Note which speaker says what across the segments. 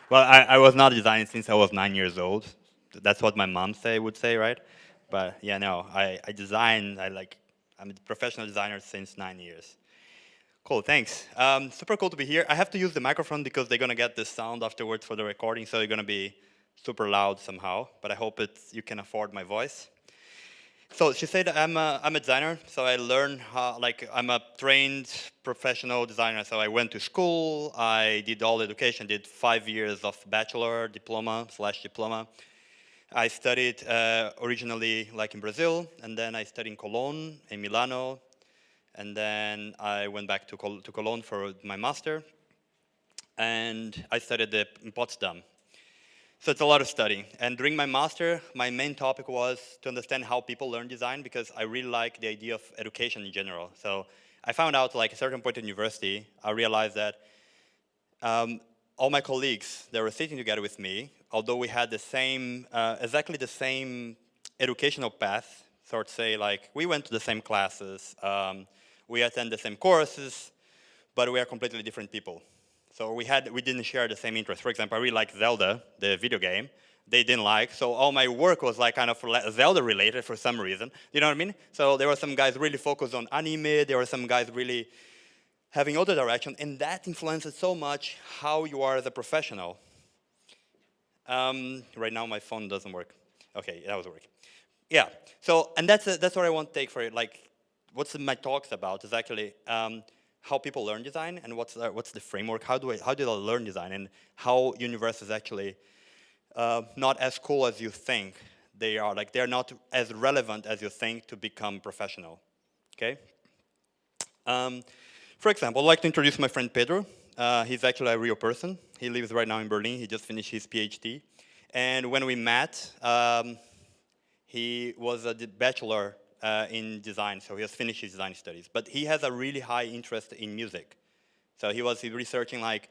Speaker 1: Well, I was not designing since I was 9 years old. That's what my mom would say, right? But yeah, no, I design. I'm a professional designer since 9 years. Cool, thanks. Super cool to be here. I have to use the microphone because they're gonna get the sound afterwards for the recording, so you're gonna be super loud somehow. But I hope you can afford my voice. So she said I'm a designer, so I learned how, like, I'm a trained professional designer. So I went to school, I did all the education, did 5 years of bachelor, diploma/diploma. I studied originally like in Brazil, and then I studied in Cologne, in Milano, and then I went back to Cologne for my master, and I studied in Potsdam. So it's a lot of studying. And during my master, my main topic was to understand how people learn design because I really like the idea of education in general. So I found out like at a certain point in university, I realized that all my colleagues that were sitting together with me, although we had the same, exactly the same educational path, sort of say like we went to the same classes, we attend the same courses, but we are completely different people. So we didn't share the same interests. For example, I really like Zelda, the video game. They didn't like, so all my work was like kind of Zelda related for some reason. You know what I mean? So there were some guys really focused on anime. There were some guys really having other direction, and that influences so much how you are as a professional. Right now my phone doesn't work. Okay, that was working. Yeah. So and that's what I want to take for it. Like, what's my talks about is actually how people learn design and what's the framework. How do I learn design and how universe is actually not as cool as you think they are. Like they're not as relevant as you think to become professional. Okay. For example, I'd like to introduce my friend Pedro. He's actually a real person. He lives right now in Berlin. He just finished his PhD. And when we met, he was a bachelor in design, so he has finished his design studies. But he has a really high interest in music. So he was researching like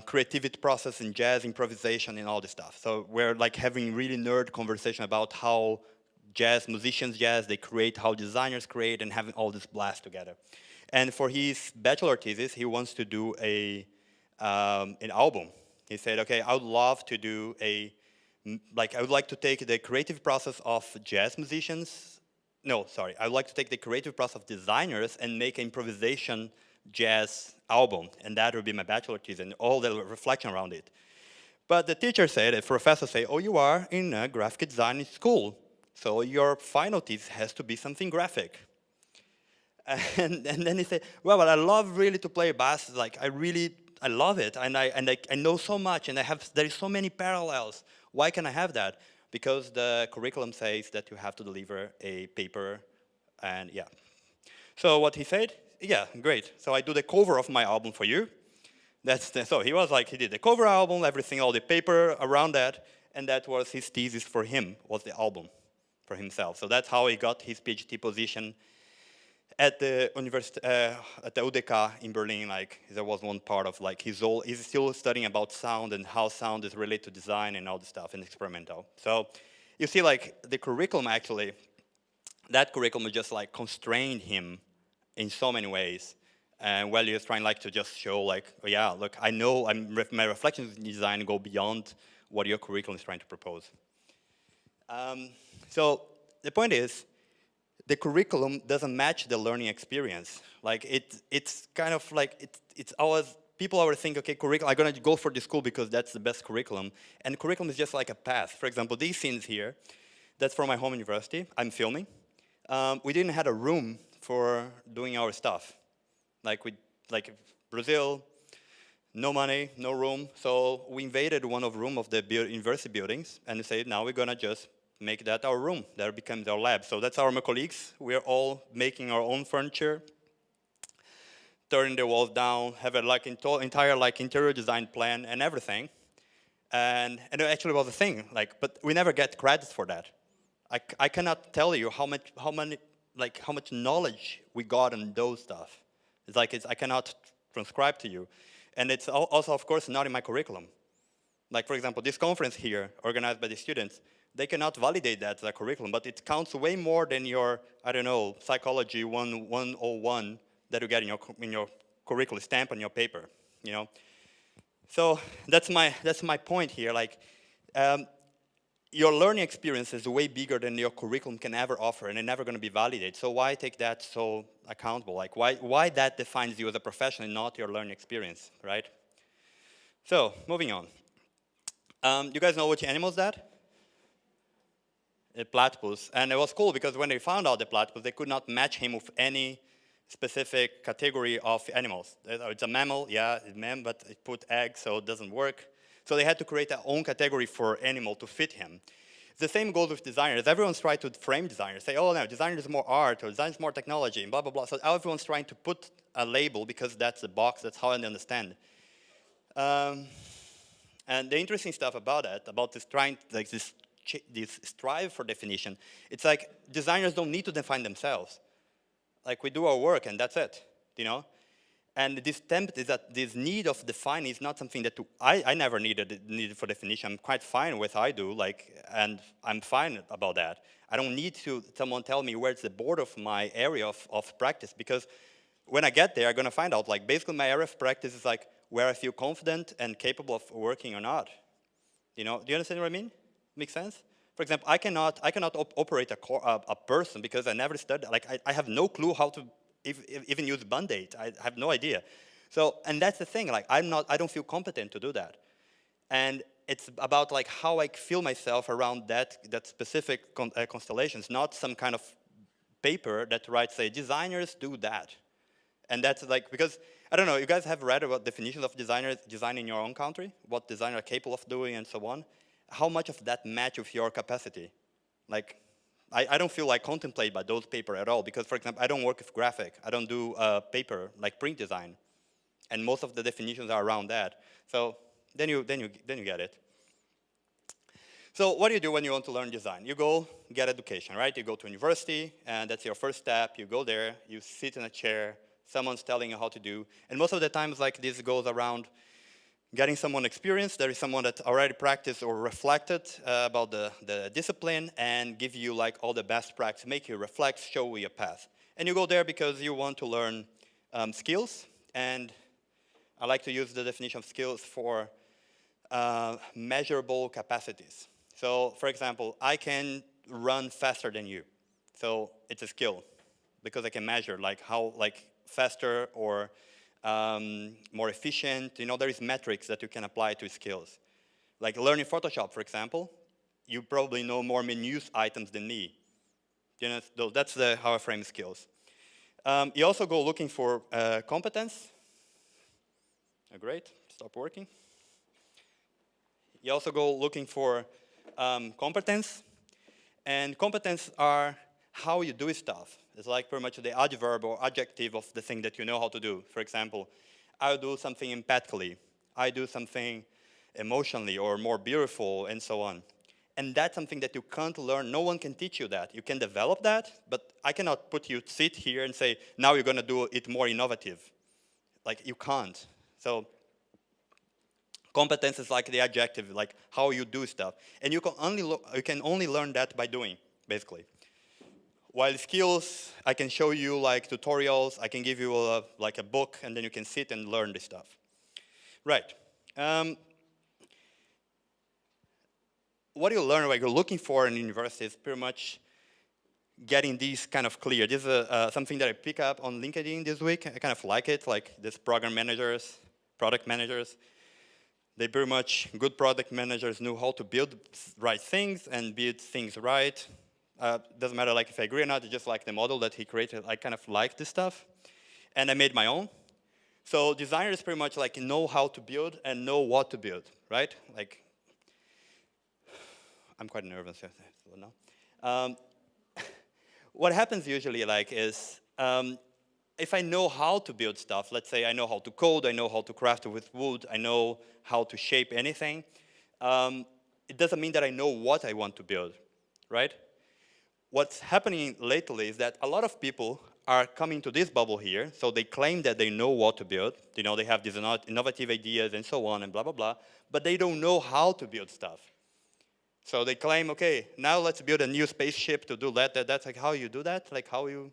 Speaker 1: creativity process in jazz, improvisation, and all this stuff. So we're like having really nerd conversation about how musicians, they create, how designers create, and having all this blast together. And for his bachelor thesis, he wants to do an album. He said, okay, I would love to do I would like to take the creative process of jazz musicians. No, sorry, I would like to take the creative process of designers and make an improvisation jazz album. And that would be my bachelor thesis and all the reflection around it. But the teacher said, the professor said, oh, you are in a graphic design school. So your final thesis has to be something graphic. And then he said, well, but I love really to play bass. Like I love it, and I know so much, and there is so many parallels. Why can I have that? Because the curriculum says that you have to deliver a paper, and yeah. So what he said, yeah, great. So I do the cover of my album for you. So he was like, he did the cover album, everything, all the paper around that, and that was his thesis for him, was the album for himself. So that's how he got his PhD position at the university, at the UDK in Berlin. Like there was one part of like he's still studying about sound and how sound is related to design and all this stuff and experimental. So you see, like the curriculum actually, that curriculum just like constrained him in so many ways. And while he was trying like to just show like, oh yeah, look, I know my reflections in design go beyond what your curriculum is trying to propose. So the point is, the curriculum doesn't match the learning experience. Like it's kind of like it's always people always think, okay, curriculum. I'm gonna go for this school because that's the best curriculum, and curriculum is just like a path. For example, these scenes here, that's from my home university. I'm filming. We didn't have a room for doing our stuff. Like Brazil, no money, no room. So we invaded one of room of the university buildings and said, now we're gonna just make that our room. That becomes our lab. So that's my colleagues. We're all making our own furniture, turning the walls down, have a like entire like interior design plan and everything. And it actually was a thing. Like, but we never get credit for that. I cannot tell you how much knowledge we got on those stuff. It's like I cannot transcribe to you, and it's also of course not in my curriculum. Like for example, this conference here, organized by the students, they cannot validate that as a curriculum, but it counts way more than your, I don't know, psychology 101 that you get in your curriculum stamp on your paper, you know. So that's my point here. Like, your learning experience is way bigger than your curriculum can ever offer, and it's never going to be validated. So why take that so accountable? Like, why that defines you as a professional and not your learning experience, right? So, moving on. You guys know which animal is that? A platypus. And it was cool because when they found out the platypus, they could not match him with any specific category of animals. It's a mammal, yeah, it's a mammal, but it put eggs, so it doesn't work. So they had to create their own category for animal to fit him. The same goes with designers. Everyone's trying to frame designers, say, oh, no, design is more art, or design is more technology, and blah, blah, blah. So everyone's trying to put a label because that's the box, that's how I understand. And the interesting stuff about that, about this this strive for definition, it's like designers don't need to define themselves. Like, we do our work and that's it, you know? And this tempt is that this need of defining is not something that I never needed for definition. I'm quite fine with I do, like, and I'm fine about that. I don't need someone tell me where's the border of my area of practice, because when I get there, I'm gonna find out, like, basically my area of practice is like where I feel confident and capable of working or not. You know, do you understand what I mean? Make sense? For example, I cannot operate a person because I never studied. Like, I have no clue how to even use Band-Aid. I have no idea. So, and that's the thing. Like, I don't feel competent to do that. And it's about like how I feel myself around that specific constellations, not some kind of paper that writes, say, designers do that. And that's like, because, I don't know, you guys have read about definitions of designers, design in your own country, what designers are capable of doing and so on. How much of that match with your capacity? Like, I don't feel like contemplated by those papers at all, because, for example, I don't work with graphic. I don't do paper, like print design. And most of the definitions are around that. So then you get it. So what do you do when you want to learn design? You go get education, right? You go to university, and that's your first step. You go there, you sit in a chair, someone's telling you how to do. And most of the times, like, this goes around getting someone experienced. There is someone that already practiced or reflected about the discipline and give you like all the best practice, make you reflect, show you a path. And you go there because you want to learn skills. And I like to use the definition of skills for measurable capacities. So, for example, I can run faster than you. So it's a skill because I can measure like how faster or more efficient. You know, there is metrics that you can apply to skills. Like learning Photoshop, for example, you probably know more menus items than me. You know, that's how I frame skills. You also go looking for competence. Oh, great, stop working. You also go looking for competence. And competence are how you do stuff. It's like pretty much the adverb or adjective of the thing that you know how to do. For example, I do something empathically. I do something emotionally or more beautiful and so on. And that's something that you can't learn. No one can teach you that. You can develop that, but I cannot sit here and say, now you're going to do it more innovative. Like, you can't. So competence is like the adjective, like how you do stuff. And you can only learn that by doing, basically. While skills, I can show you like tutorials, I can give you like a book, and then you can sit and learn this stuff. Right. What you learn, what you're looking for in university is pretty much getting these kind of clear. This is something that I pick up on LinkedIn this week. I kind of like it, like these program managers, product managers. They pretty much, good product managers know how to build right things and build things right. Doesn't matter like if I agree or not, it's just like the model that he created. I kind of like this stuff. And I made my own. So designers pretty much like know how to build and know what to build, right? Like, I'm quite nervous now. What happens usually like is, if I know how to build stuff, let's say I know how to code, I know how to craft with wood, I know how to shape anything, it doesn't mean that I know what I want to build, right? What's happening lately is that a lot of people are coming to this bubble here, so they claim that they know what to build, you know, they have these innovative ideas and so on and blah, blah, blah, but they don't know how to build stuff. So they claim, okay, now let's build a new spaceship to do that. That's like how you do that? Like how you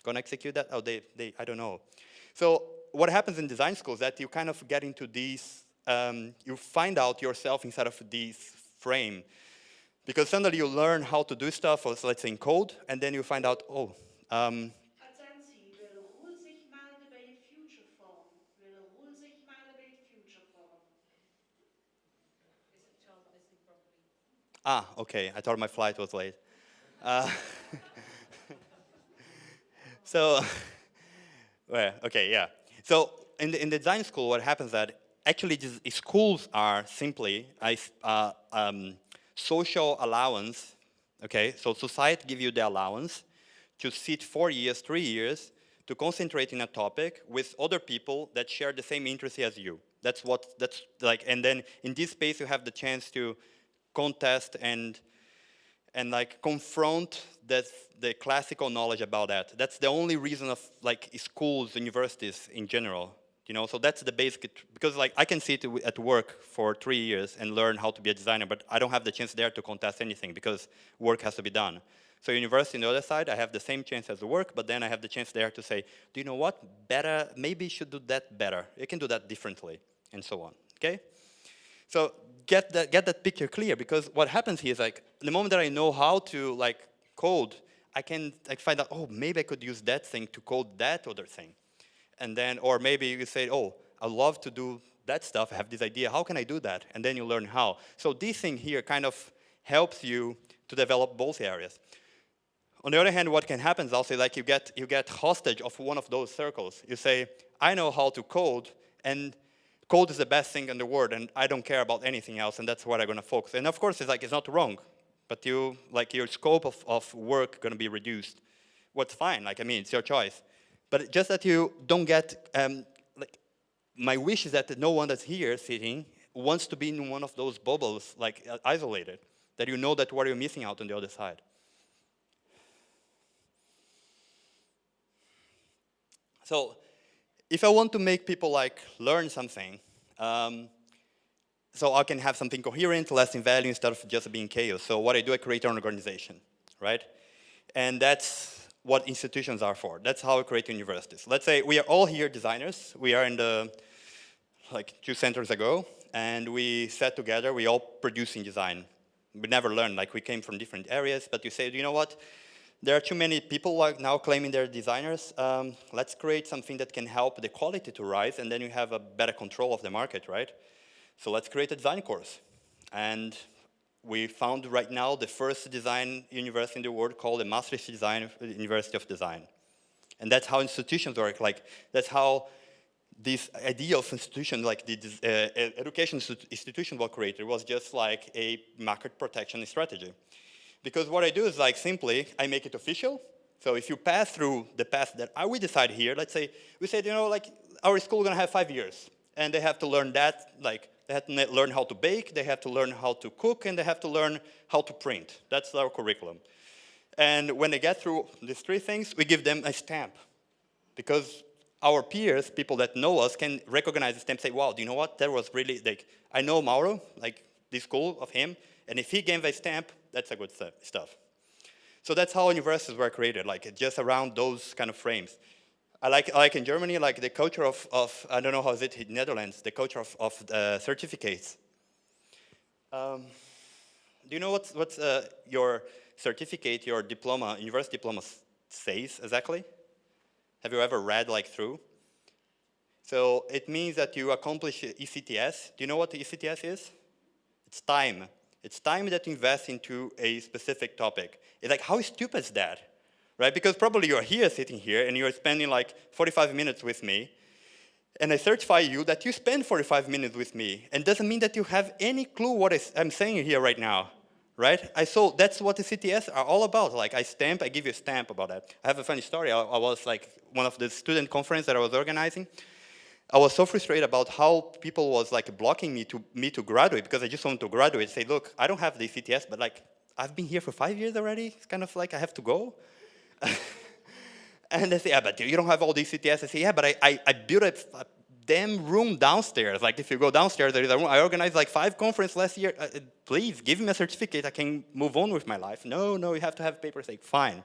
Speaker 1: gonna execute that? Oh, I don't know. So what happens in design schools is that you kind of get into these you find out yourself inside of this frame. Because suddenly you learn how to do stuff, or let's say in code, and then you find out, oh,
Speaker 2: Attentie, willen rule zich melden bij het future form. Willen rule zich melden bij het future form. Is it child listening properly?
Speaker 1: okay, I thought my flight was late. So, well, okay, yeah. So in the design school, what happens that actually these schools are simply social allowance. Okay, so society give you the allowance to sit 4 years, 3 years, to concentrate in a topic with other people that share the same interest as you. That's like, and then in this space you have the chance to contest and like confront the classical knowledge about that. That's the only reason of like schools, universities in general. You know, so that's the basic, because like I can sit at work for 3 years and learn how to be a designer, but I don't have the chance there to contest anything because work has to be done. So university on the other side, I have the same chance as the work, but then I have the chance there to say, do you know what, better, maybe you should do that better. You can do that differently, and so on, okay? So get that picture clear, because what happens here is like, the moment that I know how to like code, I can like find out, oh, maybe I could use that thing to code that other thing. And then, or maybe you say, oh, I love to do that stuff, I have this idea, how can I do that? And then you learn how. So this thing here kind of helps you to develop both areas. On the other hand, what can happen is also like you get hostage of one of those circles. You say, I know how to code, and code is the best thing in the world, and I don't care about anything else, and that's what I'm going to focus. And of course, it's not wrong, but your scope of work going to be reduced. What's fine, like, I mean, it's your choice. But just that you don't get, like, my wish is that no one that's here sitting wants to be in one of those bubbles, like isolated, that you know that what you're missing out on the other side. So if I want to make people like learn something, so I can have something coherent, lasting value, instead of just being chaos. So what I do, I create an organization, right? And that's what institutions are for. That's how I create universities. Let's say we are all here designers. We are in the, like 2 centers ago, and we sat together, we all producing design. We never learned, like we came from different areas, but you say, you know what? There are too many people like now claiming they're designers. Let's create something that can help the quality to rise, and then you have a better control of the market, right? So let's create a design course. And we found right now the first design university in the world called the Maastricht University of Design. And that's how institutions work. Like, that's how this idea of institution, like the education institution was created, was just like a market protection strategy. Because what I do is like simply, I make it official. So if you pass through the path that we decide here, let's say, we said, you know, like our school is gonna have 5 years. And they have to learn that, like they have to learn how to bake, they have to learn how to cook, and they have to learn how to print. That's our curriculum. And when they get through these 3 things, we give them a stamp. Because our peers, people that know us, can recognize the stamp, say, wow, do you know what? That was really, like, I know Mauro, like this school of him, and if he gave a stamp, that's a good stuff. So that's how universities were created, like just around those kind of frames. I like in Germany, like the culture of I don't know how is it in Netherlands, the culture of certificates. Do you know what's your certificate, your diploma, university diploma says exactly? Have you ever read like through? So it means that you accomplish ECTS. Do you know what the ECTS is? It's time. It's time that you invest into a specific topic. It's like, how stupid is that? Right? Because probably you're here, sitting here, and you're spending like 45 minutes with me, and I certify you that you spend 45 minutes with me, and doesn't mean that you have any clue what I'm saying here right now, right? So that's what the CTS are all about. Like I give you a stamp about that. I have a funny story. I was like, one of the student conference that I was organizing, I was so frustrated about how people was like blocking me to graduate, because I just wanted to graduate. Say, look, I don't have the CTS, but like I've been here for 5 years already. It's kind of like I have to go. And they say, yeah, but you don't have all these CTS. I say, yeah, but I built a damn room downstairs. Like if you go downstairs, there is a room. I organized like 5 conferences last year. Please give me a certificate. I can move on with my life. No, you have to have papers. Like fine.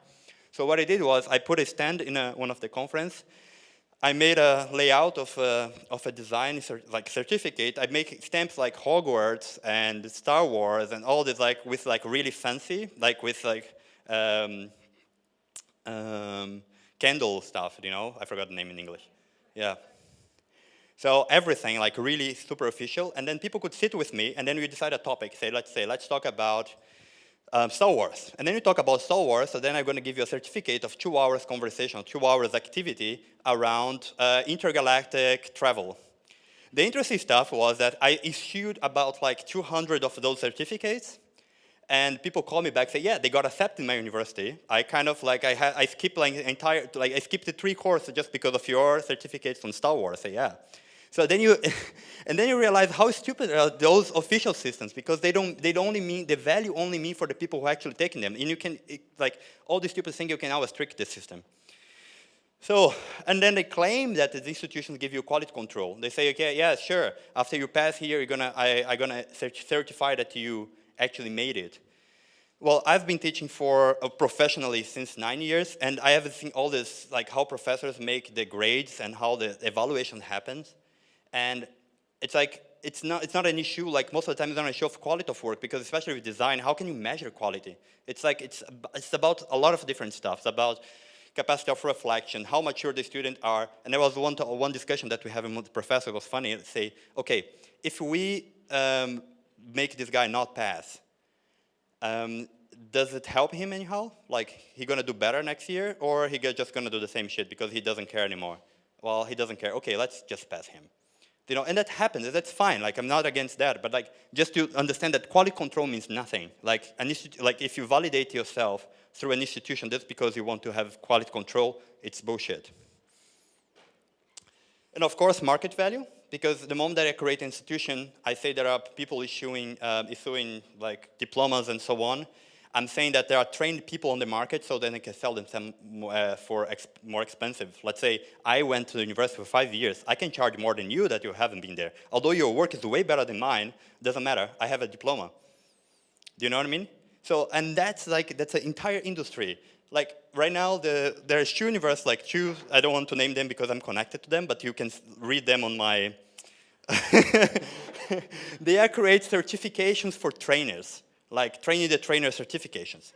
Speaker 1: So what I did was I put a stand in one of the conference. I made a layout of a design like certificate. I make stamps like Hogwarts and Star Wars and all this like with like really fancy, like with like candle stuff, you know? I forgot the name in English. Yeah. So everything like really super official, and then people could sit with me, and then we decide a topic. Let's talk about Star Wars. And then you talk about Star Wars, so then I'm going to give you a certificate of 2 hours conversation, 2 hours activity around intergalactic travel. The interesting stuff was that I issued about like 200 of those certificates, and people call me back, say, yeah, they got accepted in my university. I kind of like, I skipped like I skipped the 3 courses just because of your certificates on Star Wars. I say, yeah. So then you, and then you realize how stupid are those official systems, because they only mean, the value only mean for the people who are actually taking them. And you can, like, all these stupid things, you can now restrict the system. So, and then they claim that the institutions give you quality control. They say, okay, yeah, sure, after you pass here, I'm gonna certify that you actually made it. Well, I've been teaching for professionally since 9 years, and I have seen all this, like how professors make the grades and how the evaluation happens. And it's like, it's not an issue, like most of the time it's not an issue of quality of work, because especially with design, how can you measure quality? It's like, it's about a lot of different stuff. It's about capacity of reflection, how mature the students are. And there was one discussion that we had with the professor, it was funny, say, okay, if we make this guy not pass, does it help him anyhow? Like, he gonna do better next year, or he just gonna do the same shit because he doesn't care anymore? Well, he doesn't care. Okay, let's just pass him. You know, and that happens. That's fine. Like, I'm not against that, but like, just to understand that quality control means nothing. Like, like if you validate yourself through an institution just because you want to have quality control, it's bullshit. And of course, market value, because the moment that I create an institution, I say there are people issuing like diplomas and so on. I'm saying that there are trained people on the market, so then I can sell them for more expensive. Let's say I went to the university for 5 years. I can charge more than you that you haven't been there. Although your work is way better than mine, doesn't matter. I have a diploma. Do you know what I mean? So, and that's an entire industry. Like right now, there's 2 universities, like 2, I don't want to name them because I'm connected to them, but you can read them on my, they create certifications for trainers, like training the trainer certifications.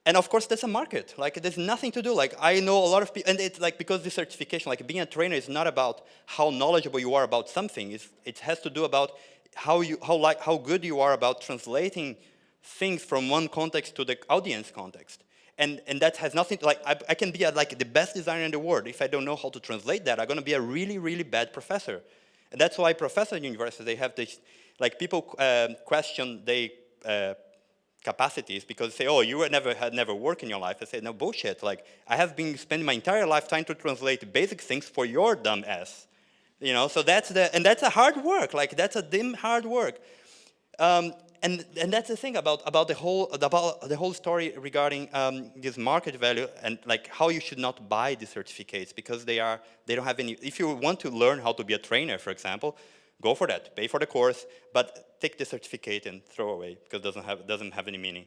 Speaker 1: And of course, there's a market. Like, there's nothing to do. Like, I know a lot of people, and it's like, because this certification, like being a trainer is not about how knowledgeable you are about something. It has to do about how good you are about translating things from one context to the audience context. And that has nothing to, like, I can be like the best designer in the world. If I don't know how to translate that, I'm going to be a really, really bad professor. And that's why professors in universities, they have this, like, people question capacities because they say, oh, you had never worked in your life. I say, no, bullshit. Like, I have been spending my entire life trying to translate basic things for your dumb ass. You know, so that's a hard work. Like, that's a damn hard work. And that's the thing about the whole story regarding this market value and like how you should not buy the certificates, because they don't have any. If you want to learn how to be a trainer, for example, go for that. Pay for the course, but take the certificate and throw away because it doesn't have any meaning.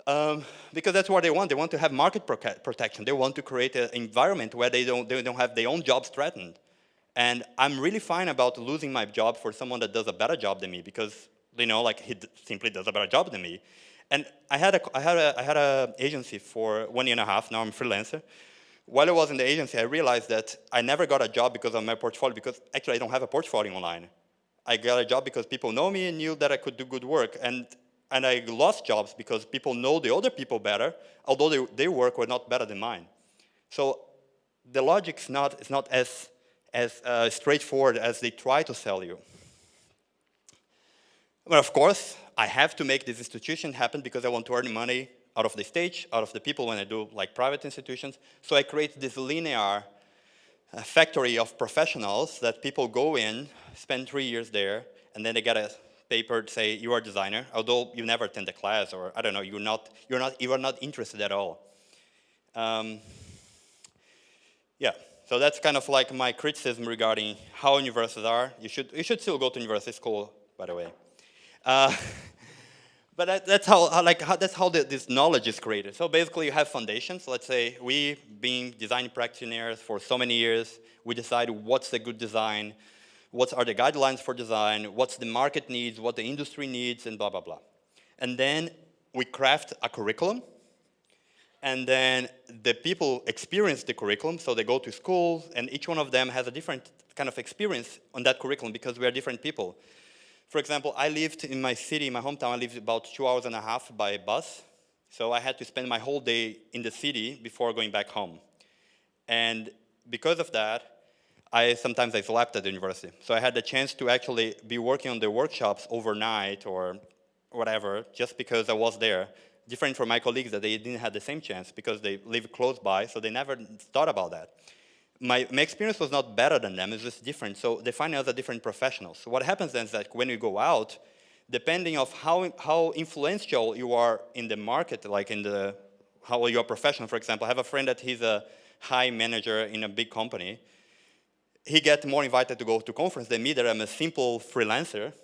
Speaker 1: Because that's what they want. They want to have market protection. They want to create an environment where they don't have their own jobs threatened. And I'm really fine about losing my job for someone that does a better job than me, because like he simply does a better job than me. And I had a agency for 1.5 years. Now I'm a freelancer. While I was in the agency, I realized that I never got a job because of my portfolio, because actually I don't have a portfolio online. I got a job because people know me and knew that I could do good work. And I lost jobs because people know the other people better, although their work were not better than mine. So the logic is not as straightforward as they try to sell you. But of course, I have to make this institution happen because I want to earn money out of the stage, out of the people when I do like private institutions. So I create this linear factory of professionals that people go in, spend 3 years there, and then they get a paper to say you are a designer, although you never attend a class, or I don't know, you are not interested at all. Yeah. So that's kind of like my criticism regarding how universities are. You should still go to university school, by the way. But that's how this knowledge is created. So basically, you have foundations. Let's say we, being design practitioners for so many years, we decide what's a good design, what are the guidelines for design, what's the market needs, what the industry needs, and blah, blah, blah. And then we craft a curriculum, and then the people experience the curriculum, so they go to schools, and each one of them has a different kind of experience on that curriculum because we are different people. For example, I lived in my city, my hometown, I lived about 2.5 hours by bus, so I had to spend my whole day in the city before going back home. And because of that, sometimes I slept at the university. So I had the chance to actually be working on the workshops overnight or whatever, just because I was there. Different from my colleagues that they didn't have the same chance because they live close by, so they never thought about that. My experience was not better than them, it's just different. So they find us as different professionals. So what happens then is that when you go out, depending of how influential you are in the market, like how you're professional, for example, I have a friend that he's a high manager in a big company. He gets more invited to go to conference than me that I'm a simple freelancer.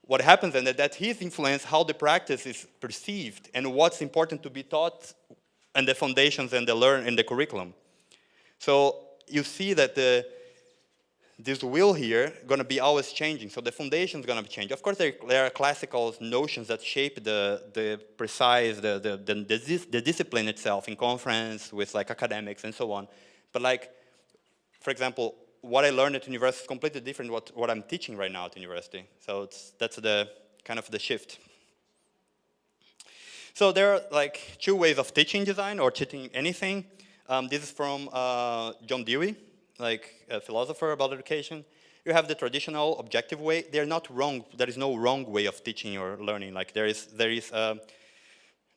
Speaker 1: What happens then is that he's influenced how the practice is perceived and what's important to be taught and the foundations and the curriculum. So you see that this wheel here going to be always changing. So the foundation is going to change. Of course, there are classical notions that shape the precise, the discipline itself in conference with like academics and so on. But like, for example, what I learned at university is completely different what I'm teaching right now at university. So that's the kind of the shift. So there are like 2 ways of teaching design or teaching anything. This is from John Dewey, like a philosopher about education. You have the traditional objective way. They're not wrong. There is no wrong way of teaching or learning. Like there is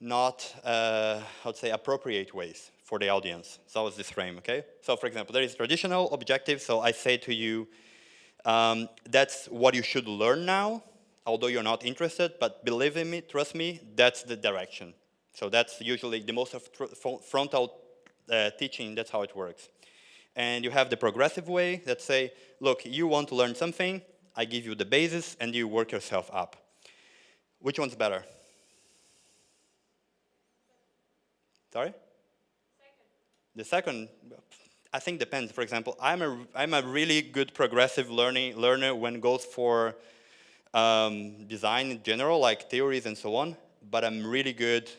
Speaker 1: not, how to say, appropriate ways for the audience. So it's this frame, okay? So for example, there is traditional objective. So I say to you, that's what you should learn now, although you're not interested, but believe in me, trust me, that's the direction. So that's usually the most frontal teaching, that's how it works. And you have the progressive way that say, look, you want to learn something, I give you the basis, and you work yourself up. Which one's better? Sorry? The second, I think depends. For example, I'm a really good progressive learner when it goes for design in general, like theories and so on, but I'm really good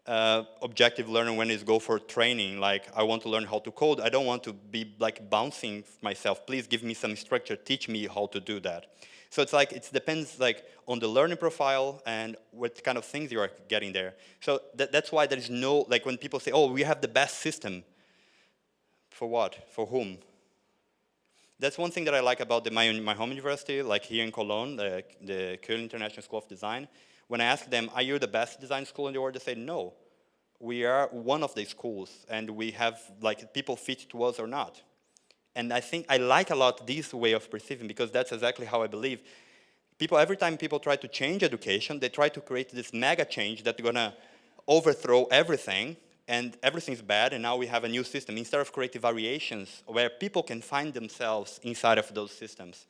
Speaker 1: objective learner when it's go for training. Like I want to learn how to code. I don't want to be like bouncing myself. Please give me some structure. Teach me how to do that. So it's like it depends like on the learning profile and what kind of things you are getting there. So that's why there is no like when people say, oh, we have the best system. For what? For whom? That's one thing that I like about my home university, like here in Cologne, the Köln International School of Design. When I ask them, are you the best design school in the world? They say, no. We are one of the schools, and we have, like, people fit to us or not. And I think I like a lot this way of perceiving, because that's exactly how I believe. Every time people try to change education, they try to create this mega change that's going to overthrow everything, and everything's bad, and now we have a new system, instead of creating variations where people can find themselves inside of those systems.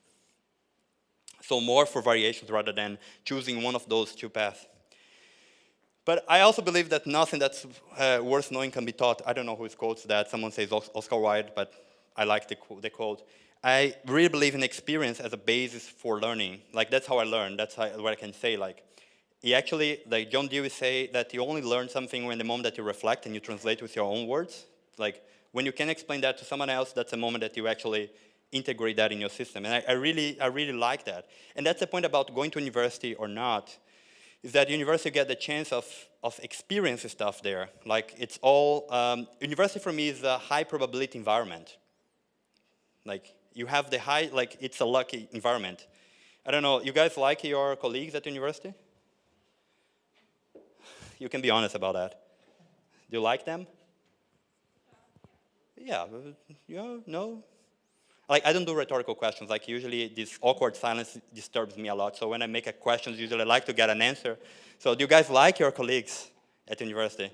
Speaker 1: So more for variations rather than choosing one of those 2 paths. But I also believe that nothing that's worth knowing can be taught. I don't know who quotes that. Someone says Oscar Wilde, but I like the quote. I really believe in experience as a basis for learning. Like, that's how I learn. That's what I can say. Like, he actually, like John Dewey say, that you only learn something when the moment that you reflect and you translate with your own words. Like, when you can explain that to someone else, that's a moment that you actually integrate that in your system. And I really like that. And that's the point about going to university or not, is that university get the chance of experience stuff there. Like, it's all, university for me is a high probability environment. Like, you have the high, like, it's a lucky environment. I don't know, you guys like your colleagues at university? You can be honest about that. Do you like them? Yeah, no? Like, I don't do rhetorical questions. Like, usually this awkward silence disturbs me a lot. So when I make a question, usually I like to get an answer. So do you guys like your colleagues at university?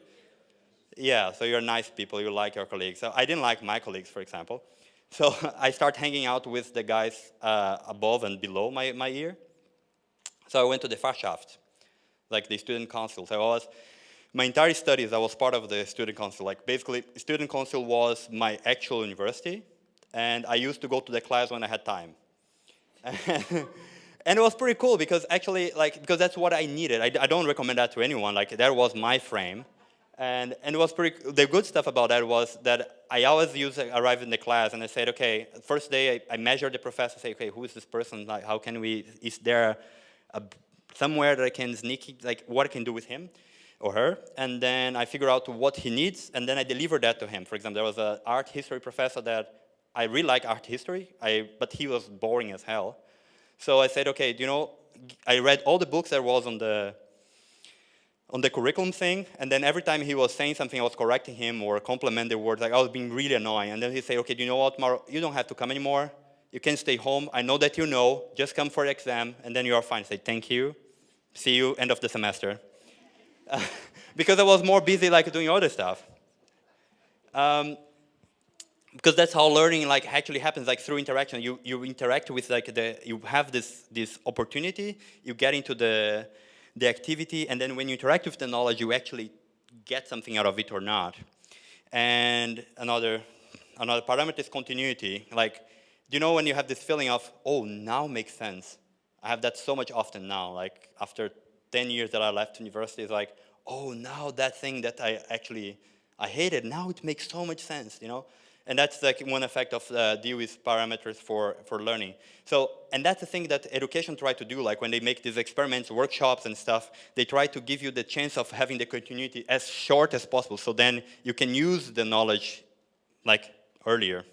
Speaker 1: Yeah, so you're nice people, you like your colleagues. So I didn't like my colleagues, for example. So I start hanging out with the guys above and below my ear. So I went to the Fachschaft. like the student council. So my entire studies, I was part of the student council. Like basically, student council was my actual university, and I used to go to the class when I had time. And it was pretty cool because actually, like, because that's what I needed. I don't recommend that to anyone. Like, that was my frame. And it was pretty, the good stuff about that was that I always arrive in the class and I said, okay, first day I measured the professor, say, okay, who is this person? Like, how can we, is there somewhere that I can sneak, like, what I can do with him or her? And then I figure out what he needs, and then I deliver that to him. For example, there was an art history professor that I really like art history, but he was boring as hell. So I said, okay, you know, I read all the books there was on the curriculum thing, and then every time he was saying something, I was correcting him or complimenting the words. Like, I was being really annoying. And then he'd say, okay, do you know what, Mauro? You don't have to come anymore. You can stay home. I know that you know. Just come for the exam, and then you are fine. I say, thank you. See you end of the semester. Because I was more busy like doing other stuff. Because that's how learning like actually happens, like through interaction. You interact with like you have this opportunity, you get into the activity, and then when you interact with the knowledge, you actually get something out of it or not. And another parameter is continuity. Like, do you know when you have this feeling of, oh, now makes sense? I have that so much often now. Like after 10 years that I left university, it's like, oh, now that thing that I hated, now it makes so much sense, you know? And that's like one effect of Dewey's parameters for learning. So, and that's the thing that education try to do, like when they make these experiments, workshops and stuff, they try to give you the chance of having the continuity as short as possible, so then you can use the knowledge like earlier.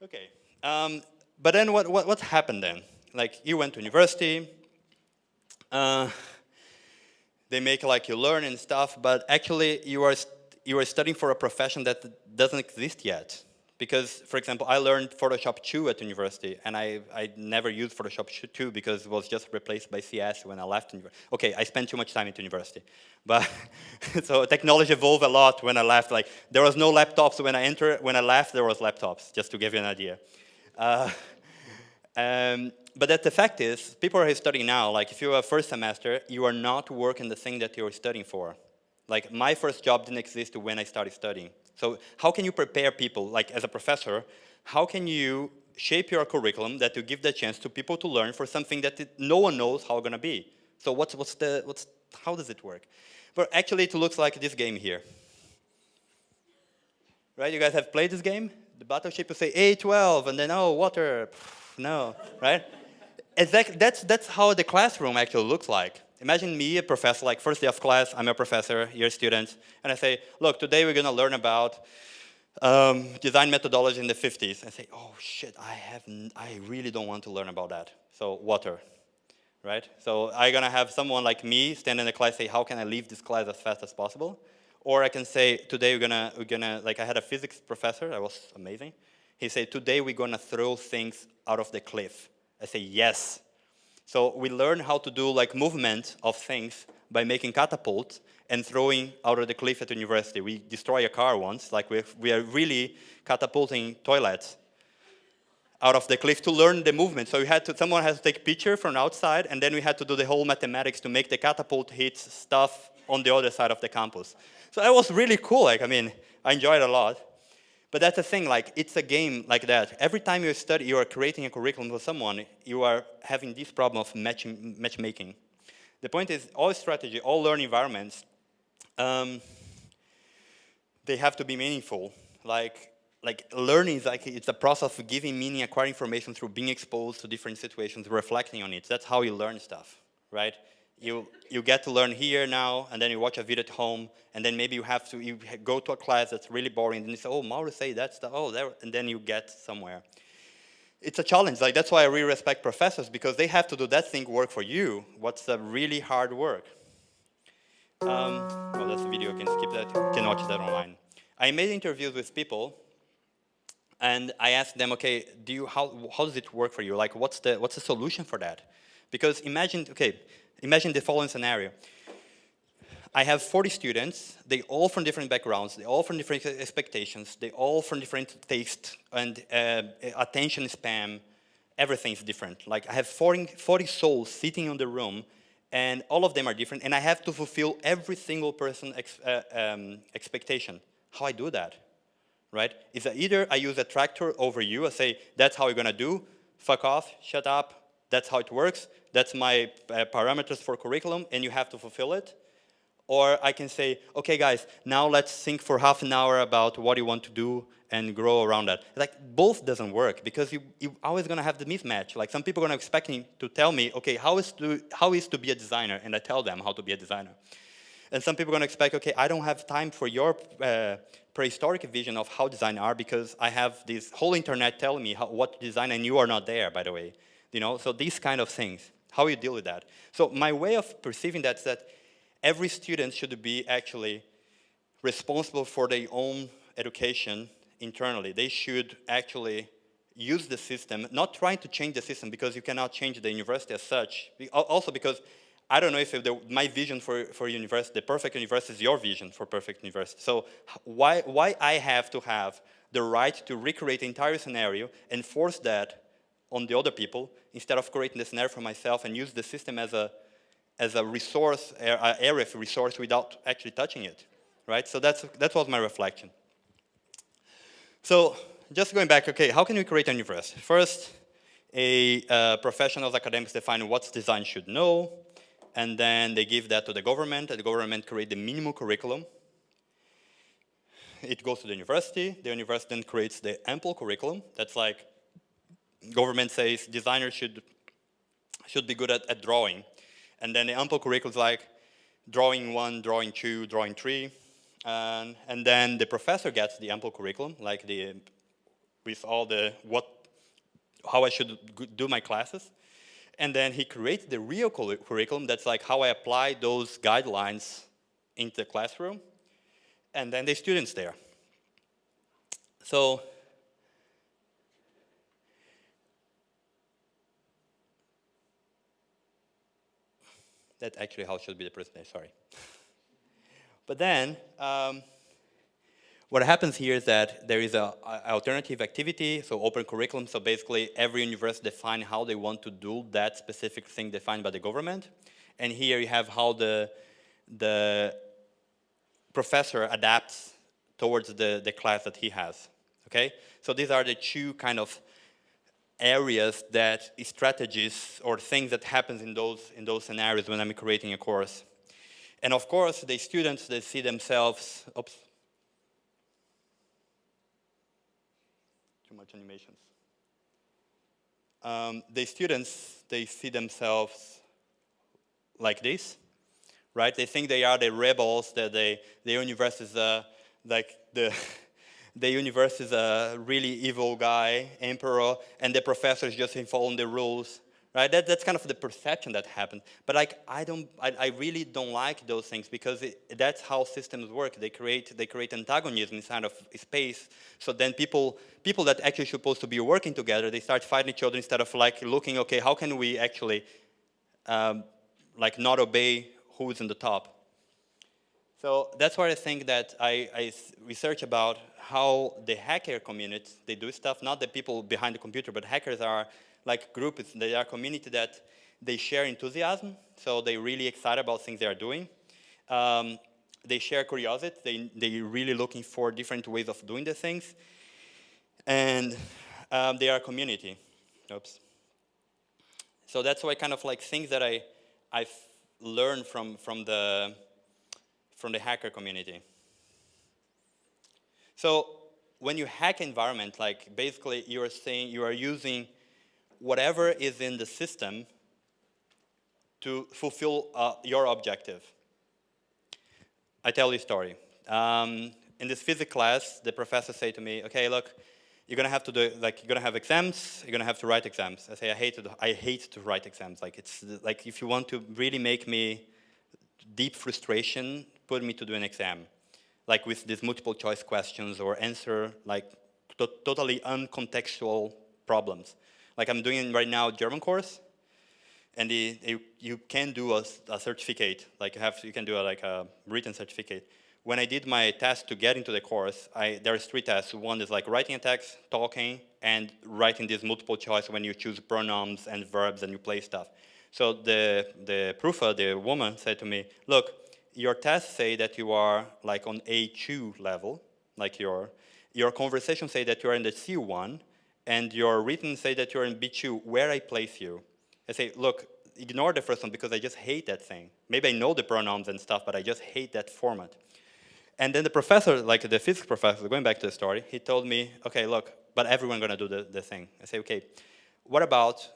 Speaker 1: Okay, but then what happened then? Like you went to university, they make like you learn and stuff, but actually you are studying for a profession that doesn't exist yet. Because, for example, I learned Photoshop 2 at university, and I never used Photoshop 2 because it was just replaced by CS when I left university. Okay, I spent too much time at university. But, so technology evolved a lot when I left. Like, there was no laptops when I left, there was laptops, just to give you an idea. But that the fact is, people are studying now, like if you're a first semester, you are not working the thing that you're studying for. Like my first job didn't exist when I started studying. So how can you prepare people, like as a professor, how can you shape your curriculum that you give the chance to people to learn for something that no one knows how it's gonna be? So how does it work? But actually it looks like this game here. Right, you guys have played this game? The battleship will say A12 and then, oh, water, no, right? Exactly, that's how the classroom actually looks like. Imagine me, a professor, like first day of class, I'm a professor, you're a student, and I say, look, today we're gonna learn about design methodology in the 50s. I say, oh shit, I really don't want to learn about that. So water, right? So I'm gonna have someone like me stand in the class, say, how can I leave this class as fast as possible? Or I can say, today we're gonna, like I had a physics professor, that was amazing. He said, today we're gonna throw things out of the cliff. I say, yes. So we learn how to do like movement of things by making catapults and throwing out of the cliff at university. We destroy a car once, like we are really catapulting toilets out of the cliff to learn the movement. So someone has to take a picture from outside, and then we had to do the whole mathematics to make the catapult hit stuff on the other side of the campus. So that was really cool. Like, I mean, I enjoyed it a lot. But that's the thing, like, it's a game like that. Every time you study, you are creating a curriculum for someone, you are having this problem of matchmaking. The point is, all strategy, all learning environments, they have to be meaningful. Like learning is like, it's a process of giving meaning, acquiring information through being exposed to different situations, reflecting on it. That's how you learn stuff, right? You get to learn here now, and then you watch a video at home, and then maybe you go to a class that's really boring, and you say, oh, Mauro say that stuff, oh, there, and then you get somewhere. It's a challenge. Like, that's why I really respect professors, because they have to do that thing work for you, what's a really hard work. Oh, that's a video, you can skip that, you can watch that online. I made interviews with people, and I asked them, okay, how does it work for you? Like, what's the solution for that? Because imagine the following scenario. I have 40 students, they all from different backgrounds, they all from different expectations, they all from different tastes and attention span, everything's different. Like I have 40 souls sitting in the room, And all of them are different, and I have to fulfill every single person expectation. How I do that, right? Is that either I use a tractor over you, I say, that's how you're gonna do, fuck off, shut up, that's how it works, that's my parameters for curriculum, and you have to fulfill it. Or I can say, okay guys, now let's think for half an hour about what you want to do and grow around that. Like, both doesn't work, because you're always gonna have the mismatch. Like, some people are gonna expect me to tell me, okay, how is to be a designer? And I tell them how to be a designer. And some people are gonna expect, okay, I don't have time for your prehistoric vision of how design are, because I have this whole internet telling me what to design, and you are not there, by the way. You know, so these kind of things, how you deal with that. So my way of perceiving that is that every student should be actually responsible for their own education internally. They should actually use the system, not trying to change the system, because you cannot change the university as such. Also because I don't know if my vision for university, the perfect university, is your vision for perfect university. So why I have to have the right to recreate the entire scenario and force that on the other people, instead of creating the scenario for myself and use the system as a resource, area of resource, without actually touching it, right? So that was my reflection. So just going back, okay, how can we create a university? First, professionals, academics define what design should know, and then they give that to the government, and the government create the minimum curriculum. It goes to the university then creates the ample curriculum. That's like, government says designers should be good at drawing. And then the ample curriculum is like drawing 1, drawing 2, drawing 3. And then the professor gets the ample curriculum, like with all how I should do my classes. And then he creates the real curriculum, that's like how I apply those guidelines into the classroom. And then the students there. So that's actually how it should be the presentation, sorry. But then, what happens here is that there is an alternative activity, so open curriculum. So basically, every university defines how they want to do that specific thing defined by the government. And here you have how the professor adapts towards the class that he has, okay? So these are the two kind of areas that strategies or things that happens in those scenarios when I'm creating a course. And of course, the students, they see themselves, oops, too much animations. The students, they see themselves like this, right? They think they are the rebels, that the universe is like the universe is a really evil guy, emperor, and the professor is just following the rules, right? That's kind of the perception that happened. But like, I really don't like those things, because that's how systems work. They create antagonism inside of space. So then people that actually supposed to be working together, they start fighting each other instead of like looking, okay, how can we actually like not obey who's in the top? So that's why I think that I research about how the hacker community, they do stuff, not the people behind the computer, but hackers are like groups, they are a community that they share enthusiasm, so they're really excited about things they are doing. They share curiosity, they're really looking for different ways of doing the things. And they are a community. Oops. So that's why kind of like things that I've learned from the hacker community. So when you hack environment, like basically you are saying you are using whatever is in the system to fulfill your objective. I tell you a story. In this physics class, the professor said to me, okay, look, you're gonna have to do, like, you're gonna have exams, you're gonna have to write exams. I say, I hate to write exams. Like, it's like, if you want to really make me deep frustration, put me to do an exam. Like with these multiple choice questions or answer like totally uncontextual problems. Like I'm doing right now a German course, and you can do a certificate, like you can do a written certificate. When I did my test to get into the course, there's 3 tests. One is like writing a text, talking, and writing this multiple choice when you choose pronouns and verbs and you play stuff. So the proofer, the woman, said to me, look, your tests say that you are like on A2 level, like your conversations say that you are in the C1, and your written say that you're in B2, where I place you. I say, look, ignore the first one because I just hate that thing. Maybe I know the pronouns and stuff, but I just hate that format. And then the professor, like the physics professor, going back to the story, he told me, okay, look, but everyone's gonna do the thing. I say, okay, what about,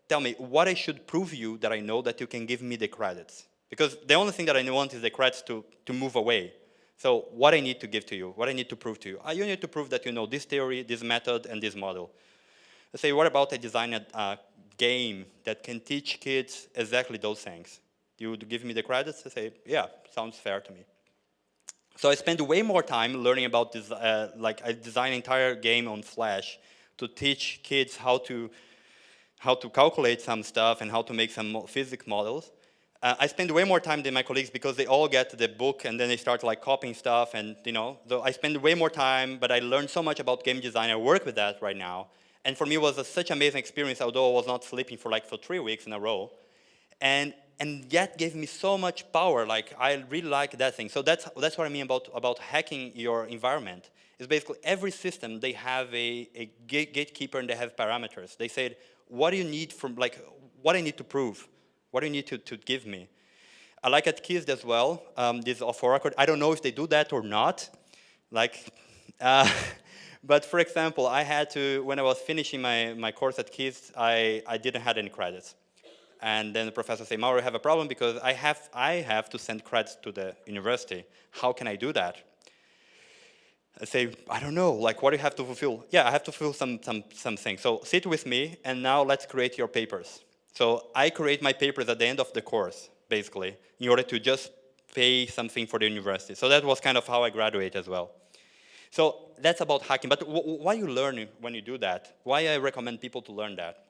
Speaker 1: tell me, what I should prove you that I know that you can give me the credits? Because the only thing that I want is the credits to move away. So what I need to give to you, what I need to prove to you. You need to prove that you know this theory, this method, and this model. I say, what about I design a game that can teach kids exactly those things? You would give me the credits? I say, yeah, sounds fair to me. So I spent way more time learning about this, I designed an entire game on Flash to teach kids how to calculate some stuff and how to make some physics models. I spend way more time than my colleagues because they all get the book and then they start like copying stuff and so I spend way more time, but I learned so much about game design. I work with that right now. And for me it was such an amazing experience, although I was not sleeping for 3 weeks in a row. And that gave me so much power. Like I really like that thing. So that's what I mean about hacking your environment. It's basically every system, they have a gatekeeper and they have parameters. They said, what do you need from, what I need to prove? What do you need to give me? I like at KISS as well, this off record. I don't know if they do that or not. But for example, I had to, when I was finishing my course at KISS, I didn't have any credits. And then the professor said, Mauro, I have a problem because I have to send credits to the university. How can I do that? I say, I don't know, what do you have to fulfill? Yeah, I have to fulfill something. So sit with me, and now let's create your papers. So I create my papers at the end of the course, basically, in order to just pay something for the university. So that was kind of how I graduated as well. So that's about hacking. But why you learn when you do that? Why I recommend people to learn that?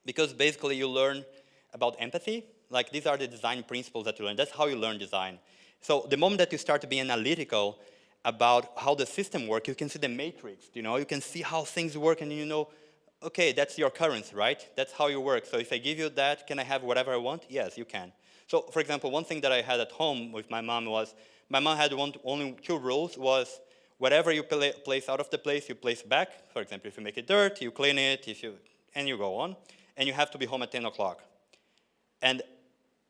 Speaker 1: Because basically you learn about empathy. These are the design principles that you learn. That's how you learn design. So the moment that you start to be analytical about how the system works, you can see the matrix, you can see how things work and you know, okay, that's your currency, right? That's how you work. So if I give you that, can I have whatever I want? Yes, you can. So for example, one thing that I had at home with my mom was, my mom had only 2 rules was, whatever you place out of the place, you place back. For example, if you make it dirt, you clean it, and you go on. And you have to be home at 10 o'clock. And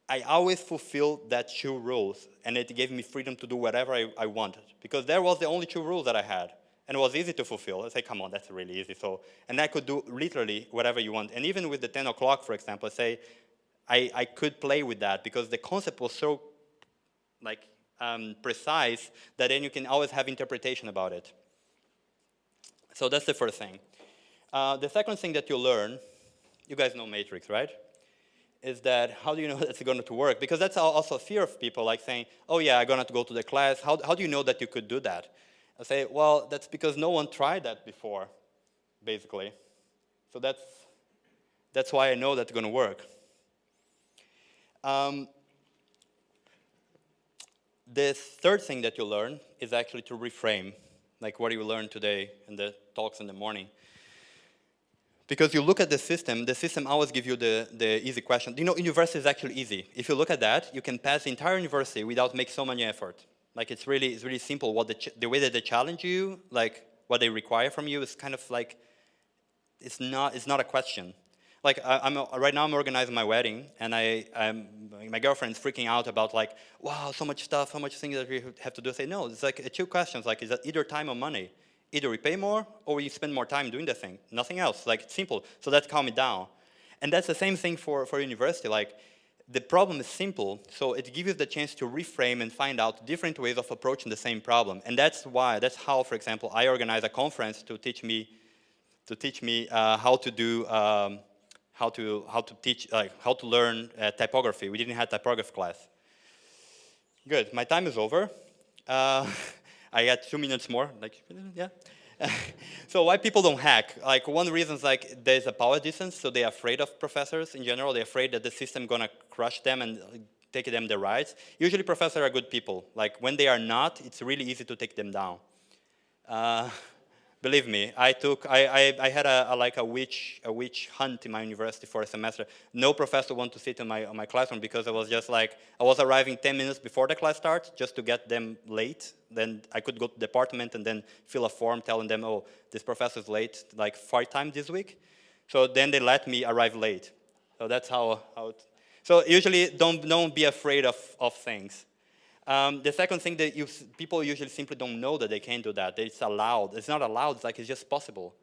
Speaker 1: I always fulfilled that 2 rules, and it gave me freedom to do whatever I wanted, because there was the only 2 rules that I had, and it was easy to fulfill. I say, come on, that's really easy. And I could do literally whatever you want. And even with the 10 o'clock, for example, I could play with that, because the concept was so precise that then you can always have interpretation about it. So that's the first thing. The second thing that you learn, you guys know matrix, right? Is that, how do you know that's going to work? Because that's also a fear of people, saying, oh yeah, I'm going to go to the class. How do you know that you could do that? I say, well, that's because no one tried that before, basically. So that's why I know that's going to work. The third thing that you learn is actually to reframe, like what you learned today in the talks in the morning. Because you look at the system always gives you the easy question. University is actually easy. If you look at that, you can pass the entire university without making so much effort. It's really simple. The way that they challenge you, what they require from you is kind of it's not a question. Right now I'm organizing my wedding, and my girlfriend's freaking out about wow, so much stuff, so much things that we have to do. I say, no, it's 2 questions. Is that either time or money? Either we pay more or we spend more time doing the thing. Nothing else. It's simple. So that calms me down. And that's the same thing for university. The problem is simple, so it gives you the chance to reframe and find out different ways of approaching the same problem. And that's how, for example, I organize a conference to teach me how to learn typography. We didn't have typography class. Good. My time is over. I got 2 minutes more, yeah. So why people don't hack? One reason is there's a power distance, so they're afraid of professors in general. They're afraid that the system gonna crush them and take them their rights. Usually professors are good people. When they are not, it's really easy to take them down. Believe me, I had like a witch hunt in my university for a semester. No professor wanted to sit in my classroom because I was just like, I was arriving 10 minutes before the class starts just to get them late. Then I could go to the department and then fill a form telling them, oh, this professor's late like 5 times this week. So then they let me arrive late. So that's how so usually don't be afraid of things. The second thing that people usually simply don't know that they can't do that. It's allowed. It's not allowed. It's like it's just possible.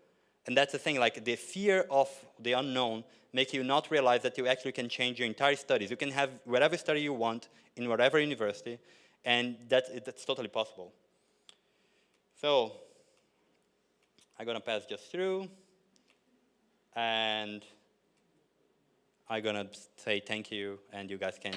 Speaker 1: And that's the thing. Like the fear of the unknown makes you not realize that you actually can change your entire studies. You can have whatever study you want in whatever university, and that's totally possible. So I'm gonna pass just through, and I'm gonna say thank you, and you guys can